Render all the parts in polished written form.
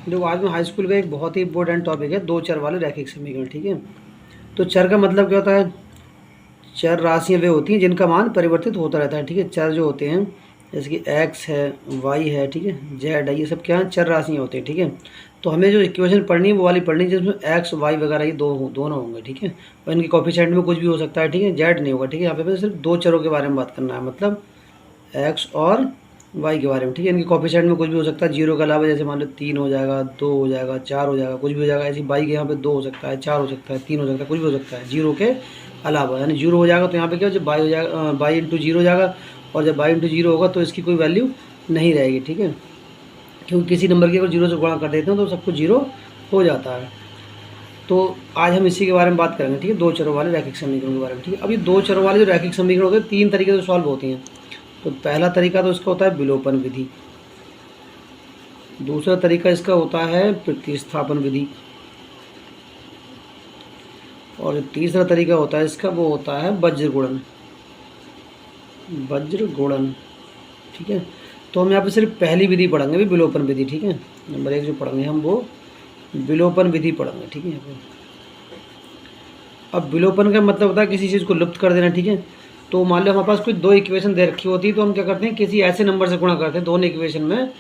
देखो आज में हाई स्कूल का एक बहुत ही इंपॉर्टेंट टॉपिक है दो चर वाले रैखिक समीकरण। ठीक है, तो चर का मतलब क्या होता है? चर राशियाँ वे होती हैं जिनका मान परिवर्तित होता रहता है। ठीक है, चर जो होते हैं जैसे कि एक्स है, वाई है, ठीक है, जेड है, ये सब क्या है? चर राशियाँ होते हैं। ठीक है, तो हमें जो इक्वेशन पढ़नी है वो वाली पढ़नी है जिसमें एक्स वाई वगैरह ये दोनों होंगे। ठीक है, और इनके कोफिशिएंट में कुछ भी हो सकता है। ठीक है, जेड नहीं होगा। ठीक है, यहाँ पे सिर्फ दो चरों के बारे में बात करना है, मतलब एक्स और वाई के बारे में। ठीक है, इनके कोफिशिएंट में कुछ भी हो सकता है जीरो के अलावा, जैसे मान लो 3 हो जाएगा, 2 हो जाएगा, 4 हो जाएगा, कुछ भी हो जाएगा। ऐसी वाई के यहाँ पे 2 हो सकता है, 4 हो सकता है, 3 हो सकता है, कुछ भी हो सकता है जीरो के अलावा। यानी जीरो हो जाएगा तो यहाँ पे क्या, जब बाई हो जाएगा, बाई इंटू जीरो हो जाएगा, और जब बाई इंटू जीरो होगा तो इसकी कोई वैल्यू नहीं रहेगी। ठीक है, क्योंकि किसी नंबर की अगर जीरो से गुणा कर देते हैं तो सब कुछ जीरो हो जाता है। तो आज हम इसी के बारे में बात करेंगे। ठीक है, दो चरों वाले रैखिक समीकरणों के बारे में। ठीक है, अभी दो चरों वाले जो रैखिक समीकरण होते हैं तीन तरीके से सॉल्व होती हैं। तो पहला तरीका तो इसका होता है विलोपन विधि, दूसरा तरीका इसका होता है प्रतिस्थापन विधि, और जो तीसरा तरीका होता है इसका वो होता है वज्र गुणन। वज्र गुणन। ठीक है, तो हम यहाँ पे सिर्फ पहली विधि पढ़ेंगे भी, विलोपन विधि। ठीक है, नंबर 1 जो पढ़ेंगे हम वो विलोपन विधि पढ़ेंगे। ठीक है, यहाँ पे अब विलोपन का मतलब होता है किसी चीज़ को लुप्त कर देना। ठीक है, तो मान लो हमारे पास कोई दो इक्वेशन दे रखी होती है तो हम क्या करते हैं, किसी ऐसे नंबर से गुणा करते हैं दोनों इक्वेशन में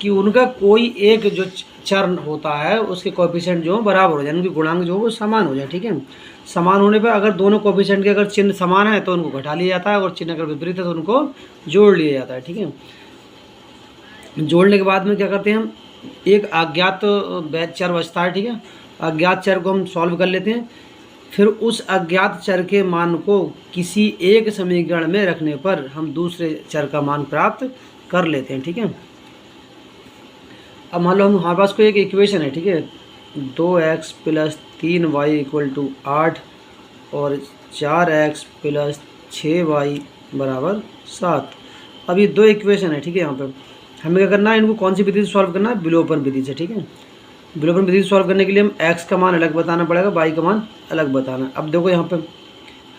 कि उनका कोई एक जो चर होता है उसके कोएफिशिएंट जो बराबर हो जाए, उनके गुणांक जो वो समान हो जाए। ठीक है, समान होने पर अगर दोनों कोएफिशिएंट के अगर चिन्ह समान है तो उनको घटा लिया जाता है, और चिन्ह अगर विपरीत है तो उनको जोड़ लिया जाता है। ठीक है, जोड़ने के बाद में क्या करते हैं हम, एक अज्ञात चर बचता है। ठीक है, अज्ञात चर को हम सॉल्व कर लेते हैं, फिर उस अज्ञात चर के मान को किसी एक समीकरण में रखने पर हम दूसरे चर का मान प्राप्त कर लेते हैं। ठीक है, अब मान लो हम हमारे पास कोई एक इक्वेशन है। ठीक है, 2x plus 3y equal to 8 और 4x प्लस 6y बराबर 7। अब ये दो इक्वेशन है। ठीक है, यहाँ पे हमें क्या करना है, इनको कौन सी विधि से सॉल्व करना है? विलोपन विधि से। ठीक है, विलोपन विधि से सॉल्व करने के लिए हम x का मान अलग बताना पड़ेगा, y का मान अलग बताना। अब देखो यहाँ पे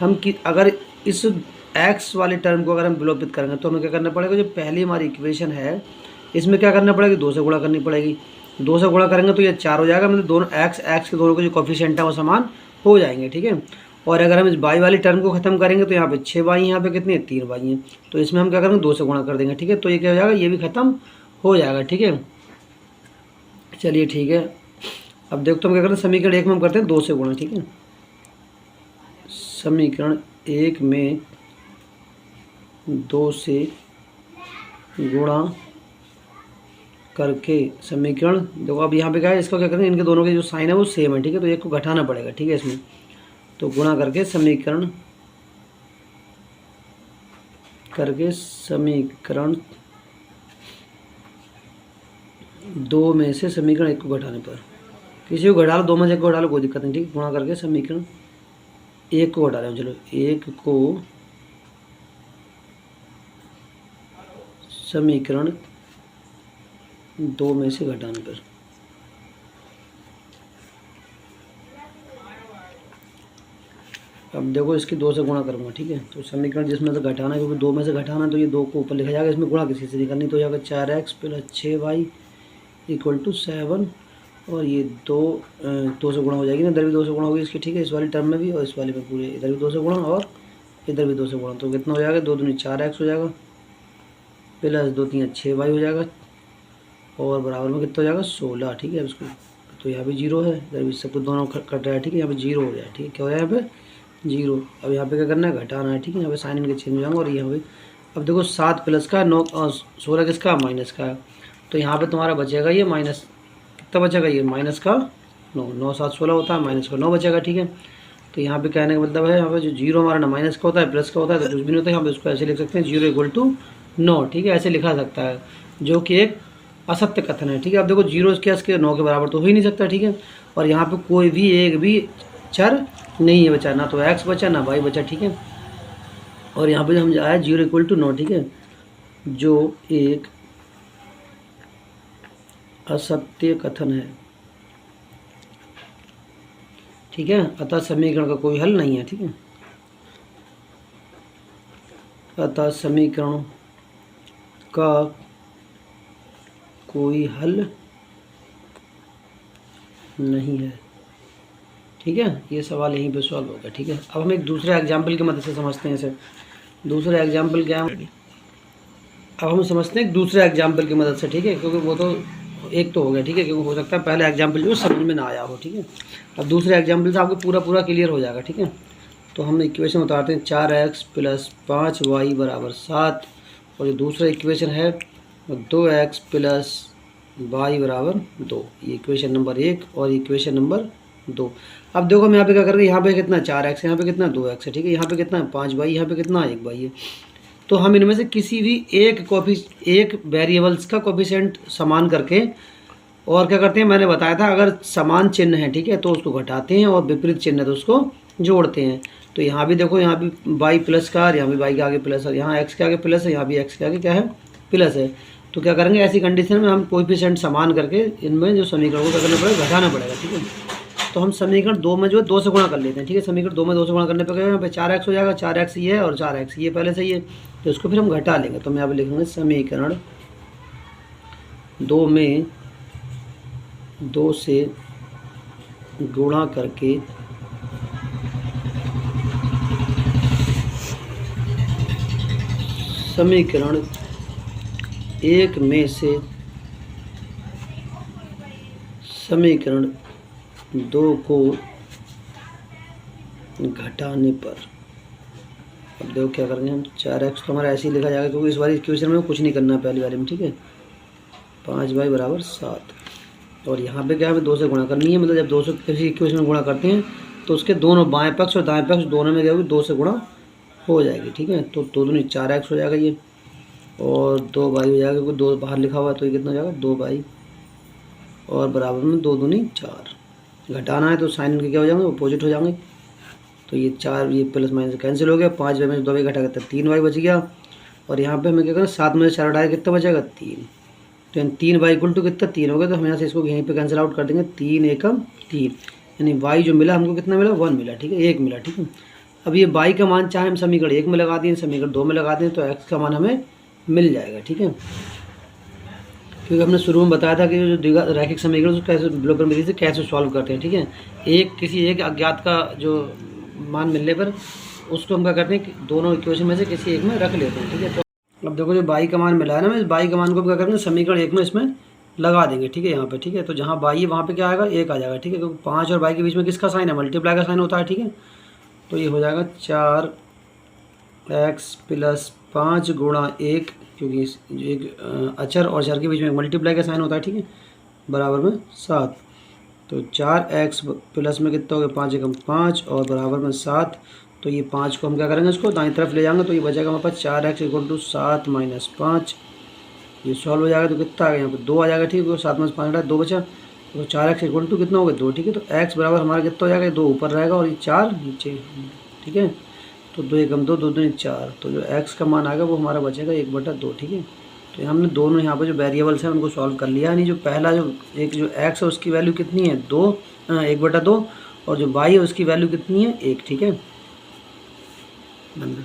हम अगर इस x वाले टर्म को अगर हम विलोपित करेंगे तो हमें क्या करना पड़ेगा, जो पहली हमारी इक्वेशन है इसमें क्या करना पड़ेगी, 2 से गुणा करनी पड़ेगी। 2 से गुणा करेंगे तो ये 4 हो जाएगा, मतलब दोनों x के दोनों के जो कोफिशिएंट है वो समान हो जाएंगे। ठीक है, और अगर हम इस y वाली टर्म को खत्म करेंगे तो यहाँ पे 6y, यहाँ पे कितने 3y हैं, तो इसमें हम क्या करेंगे 2 से गुणा कर देंगे। ठीक है, तो ये क्या हो जाएगा, ये भी खत्म हो जाएगा। ठीक है, चलिए ठीक है, अब देखते हम क्या करते हैं, समीकरण 1 में हम करते हैं 2 से गुणा। ठीक है, समीकरण 1 में 2 से गुणा करके समीकरण, देखो अब यहाँ पे क्या है, इसका क्या करें, इनके दोनों के जो साइन है वो सेम है। ठीक है, तो एक को घटाना पड़ेगा। ठीक है, इसमें तो गुणा करके समीकरण 2 में से समीकरण 1 को घटाने पर, किसी को घटा लो, 2 में से 1 को घटा लो, कोई दिक्कत नहीं। ठीक है, गुणा करके समीकरण 1 को घटा रहे हैं, चलो 1 को समीकरण 2 में से घटाने पर, अब देखो इसकी 2 से गुणा करूँगा। ठीक है, तो समीकरण जिसमें से घटाना है, क्योंकि 2 में से घटाना है तो ये 2 को ऊपर लिखा जाएगा, इसमें गुणा किसी से नहीं करनी, तो जाएगा 4x plus 6y equal to 7, और ये 2 से गुणा हो जाएगी ना, इधर भी 2 से गुणा होगी इसकी। ठीक है, इस वाली टर्म में भी और इस वाले में पूरे, इधर भी 2 से गुणा और इधर भी 2 से गुणा, तो कितना हो जाएगा, 2 दूनी 4x हो जाएगा प्लस 2 3 6y हो जाएगा, और बराबर में कितना हो जाएगा 16। ठीक है, इसको तो यहाँ भी 0 है, इधर भी सब कुछ दोनों कट रहा है। ठीक है, यहाँ पे 0 हो जाए। ठीक है, क्या हो जाए यहाँ पे 0। अब यहाँ पे क्या करना है, घटाना है। ठीक है, यहाँ पे साइन इनके चेंज हो जाएंगे, और यहाँ पे अब देखो 7 प्लस का 9 16 किसका, माइनस का, तो यहाँ पे तुम्हारा बचेगा ये माइनस, कितना बचेगा ये माइनस का 9, 9 7 16 होता है, माइनस का 9 बचेगा। ठीक है, तो यहाँ पे कहने का मतलब है, यहाँ पे जो 0 हमारा ना माइनस का होता है प्लस का होता है, तो कुछ भी नहीं होता है, हम इसको ऐसे लिख सकते हैं 0 इक्वल टू 9। ठीक है, ऐसे लिखा सकता है, जो कि एक असत्य कथन है। ठीक है, अब देखो 0 इसके 9 के बराबर तो हो ही नहीं सकता। ठीक है, और यहाँ पे कोई भी एक भी चर नहीं है बचा, ना तो x बचा ना y बचा। ठीक है, और यहाँ पे हम आया 0 इक्वल टू 9। ठीक है, जो एक असत्य कथन है। ठीक है, अतः समीकरण का कोई हल नहीं है। ठीक है, अतः समीकरण का कोई हल नहीं है। ठीक है, ये सवाल यहीं पे सॉल्व होगा। ठीक है, अब हम एक दूसरे एग्जाम्पल की मदद से समझते हैं इसे। दूसरा एग्जाम्पल क्या है, अब हम समझते हैं एक दूसरे एग्जाम्पल की मदद से। ठीक है, क्योंकि वो तो एक तो हो गया। ठीक है, क्योंकि हो सकता है पहले एग्जाम्पल जो समझ में ना आया हो। ठीक है, अब दूसरे एग्जाम्पल से आपको पूरा क्लियर हो जाएगा। ठीक है, तो हम इक्वेशन उतारते हैं 4x + 5y = 7, और ये दूसरा इक्वेशन है 2x + y = 2। ये इक्वेशन नंबर 1 और इक्वेशन नंबर 2। अब देखो हम यहाँ पे क्या कर रहे हैं, यहाँ पे कितना 4x, यहाँ पे कितना 2x है। ठीक है, यहाँ पे कितना 5y, यहाँ पे कितना 1y है। तो हम इनमें से किसी भी एक वेरिएबल्स का कोफिशिएंट समान करके, और क्या करते हैं, मैंने बताया था अगर समान चिन्ह है, ठीक है, तो उसको घटाते हैं, और विपरीत चिन्ह है तो उसको जोड़ते हैं। तो यहाँ भी देखो, यहाँ भी y प्लस का, यहाँ भी y के आगे प्लस, और यहाँ x के आगे प्लस है, यहाँ भी x के आगे क्या है, प्लस है। तो क्या करेंगे, ऐसी कंडीशन में हम कोएफिशिएंट समान करके इनमें जो समीकरण को क्या करना पड़ेगा, घटाना पड़ेगा। ठीक है, तो हम समीकरण 2 में जो है 2 से गुणा कर लेते हैं। ठीक है, समीकरण 2 में 2 से गुणा करने पर यहाँ पे 4x हो जाएगा। 4x ये है और 4x ये पहले से ही है, तो इसको फिर हम घटा लेंगे। तो हम यहाँ पे लिखेंगे समीकरण 2 में 2 से गुणा करके समीकरण 1 में से समीकरण 2 को घटाने पर, अब देखो क्या करेंगे हम, 4x तो हमारा ऐसे ही लिखा जाएगा क्योंकि इस बार इक्वेशन में कुछ नहीं करना है पहली बारी में। ठीक है, 5y = 7, और यहाँ पे क्या है, 2 से गुणा करनी है। मतलब जब 2 से किसी इक्वेशन में गुणा करते हैं तो उसके दोनों बाएं पक्ष और दाएं पक्ष दोनों में क्या होगी, 2 से गुणा हो जाएगी। ठीक है, तो 2 दूनी 4x हो जाएगा ये, और 2y हो जाएगा क्योंकि 2 बाहर लिखा हुआ है, तो ये कितना हो जाएगा 2y, और बराबर में 2 दूनी 4। घटाना है तो साइन इनके क्या हो जाएंगे, अपोजिट हो जाएंगे। तो ये 4, ये प्लस माइनस कैंसिल हो गया, 5y में 2y घटा करते 3y बच गया। और यहाँ पे हमें क्या करना, 7 में से 4 हटाए कितना बचेगा, 3। तो 3y = कितना, 3 हो गया। तो हम यहाँ से इसको यहीं पे कैंसिल आउट कर देंगे, 3 एकम 3, यानी y जो मिला हमको कितना मिला, 1 मिला। ठीक है, 1 मिला। ठीक है, अब ये y का मान चाहे हम समीकरण 1 में लगा दें, समीकरण 2 में लगा दें, तो x का मान हमें मिल जाएगा। ठीक है, क्योंकि हमने शुरू में बताया था कि जो रैखिक समीकरण उसको कैसे ब्लॉकर विधि से कैसे सॉल्व करते हैं। ठीक है, किसी एक अज्ञात का जो मान मिलने पर उसको हम क्या करते हैं कि दोनों इक्वेशन में से किसी एक में रख लेते हैं। ठीक है, तो अब देखो जो y का मान मिला है ना, इस y का मान को क्या करेंगे, समीकरण 1 में इसमें लगा देंगे। ठीक है, यहाँ पे। ठीक है, तो जहाँ y है वहाँ पे क्या आएगा, 1 आ जाएगा। ठीक है, क्योंकि 5 और y के बीच में किसका साइन है, मल्टीप्लाई का साइन होता है। ठीक है, तो ये हो जाएगा 4x + 5 × 1, क्योंकि एक अचर और चर के बीच में मल्टीप्लाई का साइन होता है। ठीक है, बराबर में 7। तो 4x प्लस में कितना हो गया, 5 एकम 5, और बराबर में 7। तो ये 5 को हम क्या करेंगे, इसको दाईं तरफ ले जाएंगे, तो ये बचेगा हमारे पास 4x = 7 - 5। ये सॉल्व हो जाएगा तो कितना आ गया, यहाँ पर 2 आ जाएगा। ठीक है, 7 में से 5 हटा 2 बचा, तो 4x = कितना हो गया, 2। ठीक है, तो x बराबर हमारा कितना हो जाएगा, 2 ऊपर रहेगा और ये 4 नीचे। ठीक है, तो 2 एकम 2, 2 दूनी 4। तो जो x का मान आएगा वो हमारा बचेगा 1/2। ठीक है, तो हमने दोनों यहाँ पे जो वेरिएबल्स हैं उनको सॉल्व कर लिया। यानी जो पहला जो x है उसकी वैल्यू कितनी है, 1/2, और जो y है उसकी वैल्यू कितनी है, 1। ठीक है, धन्यवाद।